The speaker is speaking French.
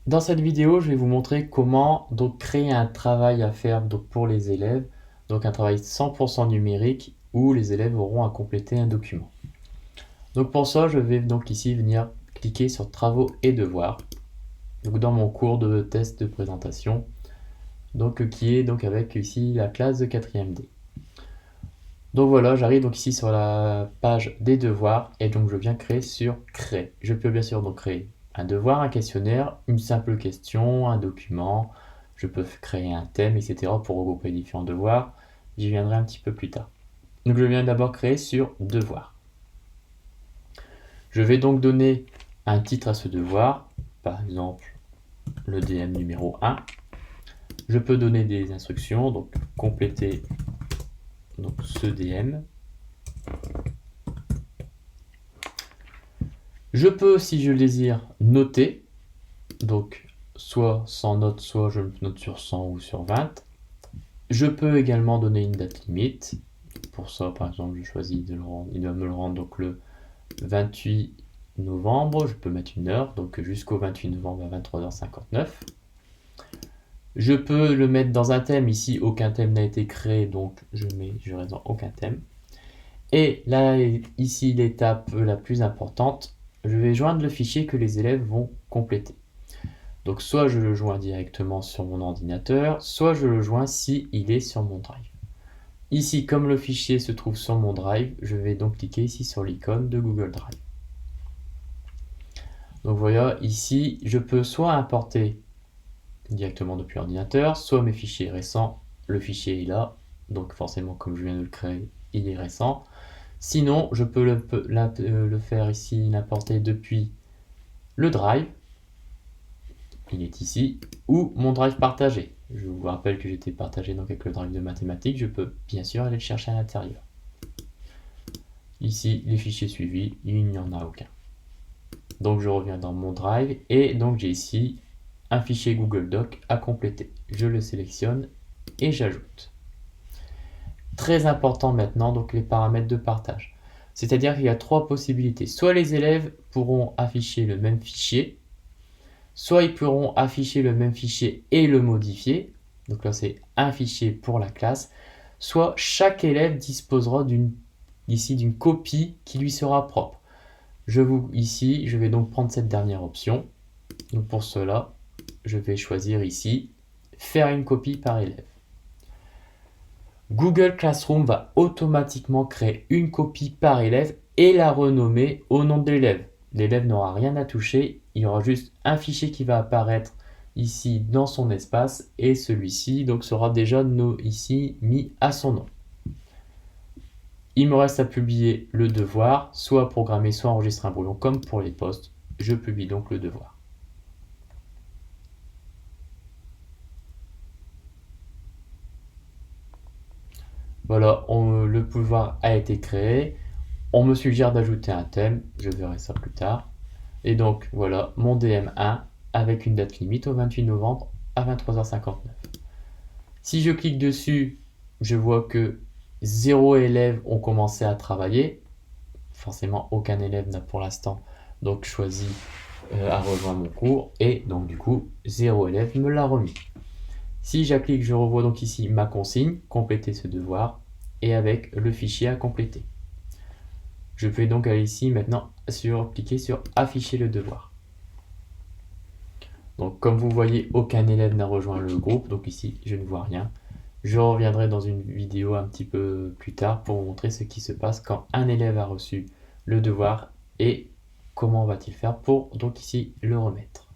Dans cette vidéo, je vais vous montrer comment donc créer un travail à faire donc pour les élèves, donc un travail 100% numérique où les élèves auront à compléter un document. Donc pour ça, je vais donc ici venir cliquer sur travaux et devoirs. Donc dans mon cours de test de présentation, donc qui est donc avec ici la classe de 4e D. Donc voilà, j'arrive donc ici sur la page des devoirs et donc je viens créer sur créer. Je peux bien sûr donc créer un devoir, un questionnaire, une simple question, un document. Je peux créer un thème, etc. pour regrouper les différents devoirs. J'y viendrai un petit peu plus tard. Donc je viens d'abord créer sur devoir. Je vais donc donner un titre à ce devoir, par exemple le DM numéro 1. Je peux donner des instructions, donc compléter donc ce DM. Je peux, si je le désire, noter, donc soit sans note, soit je note sur 100 ou sur 20. Je peux également donner une date limite. Pour ça, par exemple, je choisis de le rendre, il doit me le rendre donc le 28 novembre. Je peux mettre une heure, donc jusqu'au 28 novembre à 23h59. Je peux le mettre dans un thème. Ici, aucun thème n'a été créé, donc je reste dans aucun thème. Et là, ici, l'étape la plus importante, je vais joindre le fichier que les élèves vont compléter. Donc soit je le joins directement sur mon ordinateur, soit je le joins si il est sur mon drive. Ici, comme le fichier se trouve sur mon drive, je vais donc cliquer ici sur l'icône de Google Drive. Donc voilà, ici, je peux soit importer directement depuis l'ordinateur, soit mes fichiers récents. Le fichier est là, donc forcément, comme je viens de le créer, il est récent. Sinon, je peux le faire ici, l'importer depuis le drive. Il est ici, ou mon drive partagé. Je vous rappelle que j'étais partagé donc avec le drive de mathématiques, je peux bien sûr aller le chercher à l'intérieur. Ici, les fichiers suivis, il n'y en a aucun. Donc je reviens dans mon drive et donc j'ai ici un fichier Google Doc à compléter. Je le sélectionne et j'ajoute. Très important maintenant, donc les paramètres de partage. C'est-à-dire qu'il y a trois possibilités. Soit les élèves pourront afficher le même fichier, soit ils pourront afficher le même fichier et le modifier. Donc là, c'est un fichier pour la classe. Soit chaque élève disposera d'une copie qui lui sera propre. Ici, je vais donc prendre cette dernière option. Donc pour cela, je vais choisir ici faire une copie par élève. Google Classroom va automatiquement créer une copie par élève et la renommer au nom de l'élève. L'élève n'aura rien à toucher, il y aura juste un fichier qui va apparaître ici dans son espace et celui-ci donc sera déjà ici mis à son nom. Il me reste à publier le devoir, soit programmer, soit enregistrer un brouillon comme pour les posts. Je publie donc le devoir. Voilà, le pouvoir a été créé. On me suggère d'ajouter un thème, je verrai ça plus tard. Et donc voilà, mon DM1 avec une date limite au 28 novembre à 23h59. Si je clique dessus, je vois que 0 élèves ont commencé à travailler. Forcément, aucun élève n'a pour l'instant donc choisi à rejoindre mon cours. Et donc du coup, 0 élève me l'a remis. Si j'applique, je revois donc ici ma consigne, compléter ce devoir, et avec le fichier à compléter. Je peux donc aller ici maintenant cliquer sur afficher le devoir. Donc comme vous voyez, aucun élève n'a rejoint le groupe, donc ici je ne vois rien. Je reviendrai dans une vidéo un petit peu plus tard pour vous montrer ce qui se passe quand un élève a reçu le devoir et comment va-t-il faire pour donc ici le remettre.